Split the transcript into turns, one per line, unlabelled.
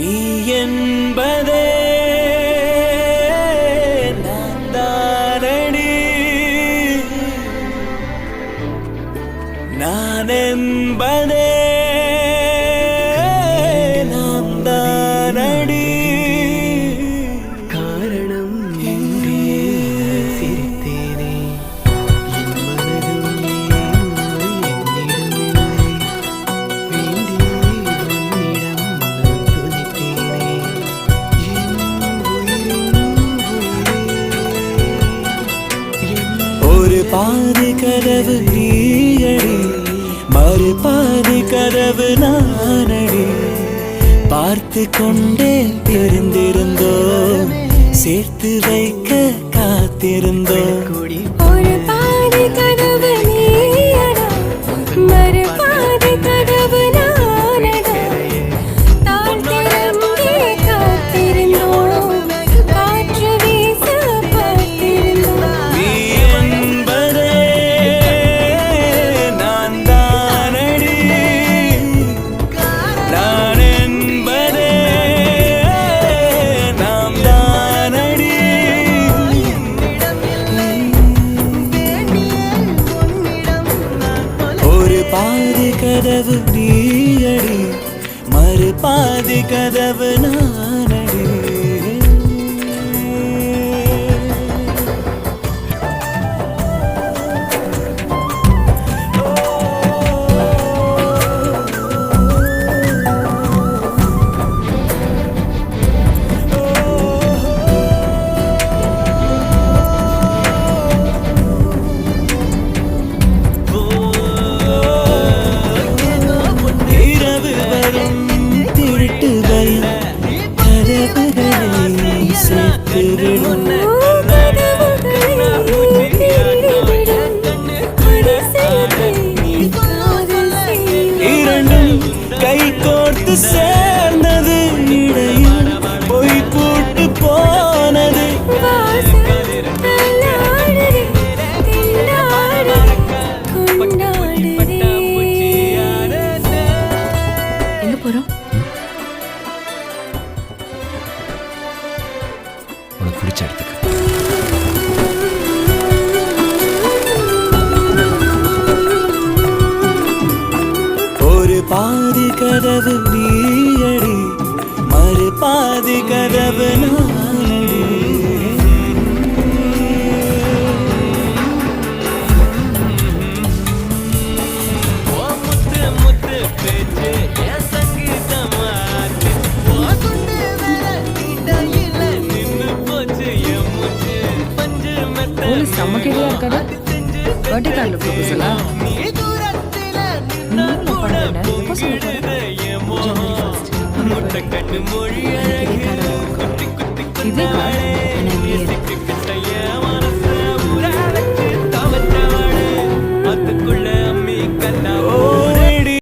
நீ என்பதே நான் தானடி, நான் என்பதே நான் தானடி.
காரணம் இன்றி சிரித்தேனே, என் மனதும் என்னிடமில்லை. வேண்டி உன்னிடம் நான் துதித்தேனே, என் உயிரின் உயிரே.
ஒரு பாதி கதவு நீயடி, மறு பாதி கதவு நானடி. பார்த்து கொண்டே தெரிந்திருந்தோம், சேர்த்து வைக்க காத்திருந்தோம்.
ஒரு பாதி கதவு நீயடா, மறு பாதி கதவு நானடா. தாழ் திறந்தே காத்திருந்தோம், காற்று வீச பார்த்திருந்தோம்.
நீ என்பதே நான் தானடி, நான் என்பதே நாம் தானடி. ஒரு பாதி கதவு நீயடி, மறு பாதி கதவு நானடி. இரவு வரும் திருட்டு பயம் கதவுகளை சேர்த்துவிடும். இரண்டும் கை கோர்த்து சேர்ந்தது, இடையில் பொய் போட்டு போனது.
எங்க போறோம்?
உனக்கு பிடிச்ச இடத்துக்கு.
ஒரு பாதி கதவு நீயடி, மறு பாதி கதவு நானடி.
போலீஸ் செம்ம கேடியா இருக்காரு. பர்த்டே கார்டில் ப்ரொபோசலா? எப்போ சொல்ல போறேன்? ஜனவரி 1.